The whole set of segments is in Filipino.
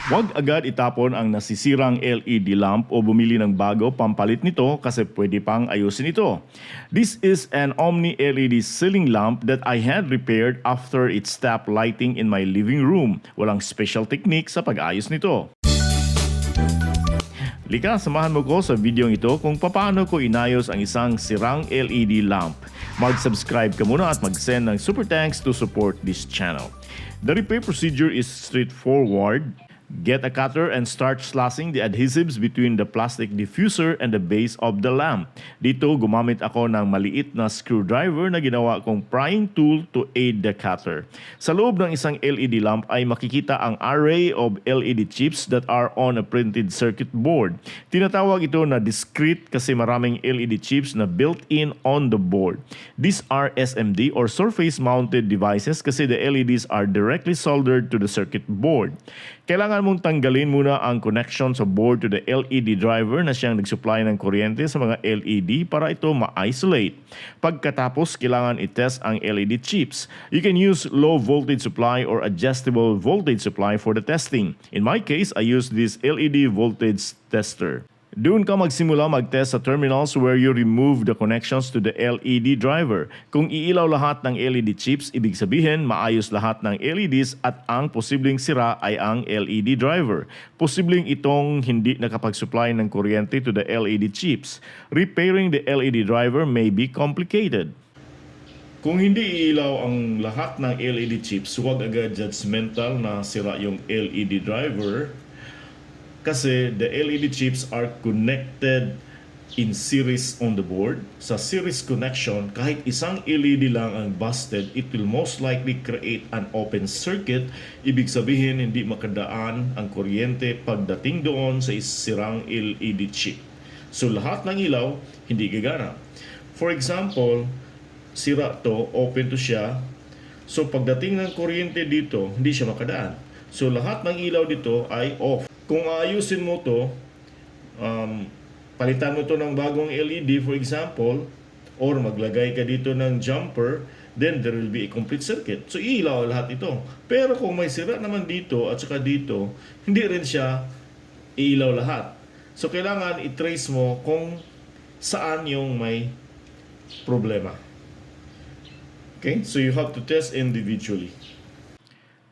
Huwag agad itapon ang nasisirang LED lamp o bumili ng bago pampalit nito kasi pwede pang ayusin ito. This is an Omni LED ceiling lamp that I had repaired after it stopped lighting in my living room. Walang special technique sa pag-ayos nito. Lika, samahan mo ko sa video ito kung paano ko inayos ang isang sirang LED lamp. Mag-subscribe ka muna at mag-send ng super thanks to support this channel. The repair procedure is straightforward. Get a cutter and start slashing the adhesives between the plastic diffuser and the base of the lamp. Dito gumamit ako ng maliit na screwdriver na ginawa kong prying tool to aid the cutter. Sa loob ng isang LED lamp ay makikita ang array of LED chips that are on a printed circuit board. Tinatawag ito na discrete kasi maraming LED chips na built-in on the board. These are SMD or surface-mounted devices kasi the LEDs are directly soldered to the circuit board. Kailangan mong tanggalin muna ang connection sa board to the LED driver na siyang nagsupply ng kuryente sa mga LED para ito ma-isolate. Pagkatapos, kailangan i-test ang LED chips. You can use low voltage supply or adjustable voltage supply for the testing. In my case, I use this LED voltage tester. Doon ka magsimula mag-test sa terminals where you remove the connections to the LED driver. Kung iilaw lahat ng LED chips, ibig sabihin maayos lahat ng LEDs at ang posibleng sira ay ang LED driver. Posibleng itong hindi nakapag-supply ng kuryente to the LED chips. Repairing the LED driver may be complicated. Kung hindi iilaw ang lahat ng LED chips, huwag agad judgmental na sira yung LED driver. Kasi the LED chips are connected in series on the board. Sa series connection, kahit isang LED lang ang busted, it will most likely create an open circuit. Ibig sabihin, hindi makadaan ang kuryente pagdating doon sa isirang LED chip. So lahat ng ilaw, hindi gagana. For example, sira to, open to siya. So pagdating ng kuryente dito, hindi siya makadaan. So lahat ng ilaw dito ay off. Kung aayusin mo to, palitan mo to ng bagong LED for example, or maglagay ka dito ng jumper, then there will be a complete circuit. So ilaw lahat ito. Pero kung may sira naman dito at saka dito, hindi rin siya ilaw lahat. So kailangan i-trace mo kung saan yung may problema. Okay? So you have to test individually.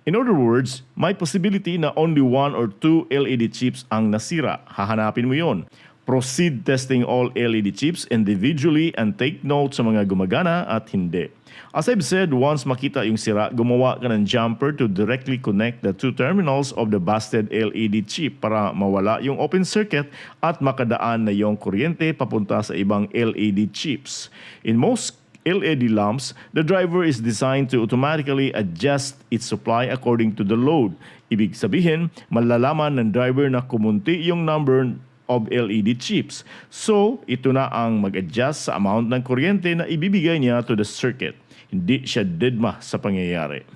In other words, may possibility na only 1 or 2 LED chips ang nasira. Hahanapin mo yon. Proceed testing all LED chips individually and take note sa mga gumagana at hindi. As I've said, once makita yung sira, gumawa ka ng jumper to directly connect the two terminals of the busted LED chip para mawala yung open circuit at makadaan na yung kuryente papunta sa ibang LED chips. In most LED lamps, the driver is designed to automatically adjust its supply according to the load. Ibig sabihin, malalaman ng driver na kumunti yung number of LED chips. So, ito na ang mag-adjust sa amount ng kuryente na ibibigay niya to the circuit. Hindi siya deadma sa pangyayari.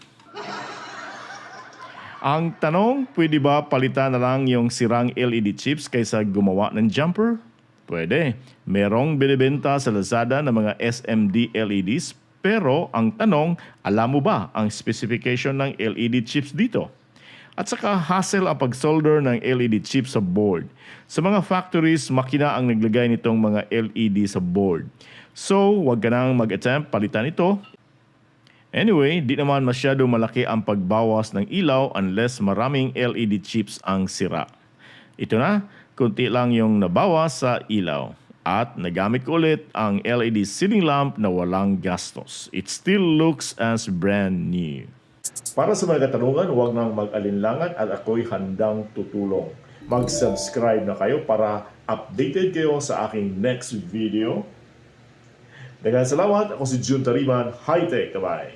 Ang tanong, pwede ba palitan na lang yung sirang LED chips kaysa gumawa ng jumper? Pwede. Merong binibenta sa Lazada ng mga SMD LEDs, pero ang tanong, alam mo ba ang specification ng LED chips dito? At saka hassle ang pag-solder ng LED chips sa board. Sa mga factories, makina ang naglagay nitong mga LED sa board. So, wag ka nang mag-attempt palitan ito. Anyway, di naman masyado malaki ang pagbawas ng ilaw unless maraming LED chips ang sira. Ito na, kunti lang yung nabawas sa ilaw. At nagamit ko ulit ang LED ceiling lamp na walang gastos. It still looks as brand new. Para sa mga katanungan, huwag nang mag-alinlangan at ako'y handang tutulong. Mag-subscribe na kayo para updated kayo sa aking next video. Daghang salamat. Ako si Jun Tariman. High-tech. Bye.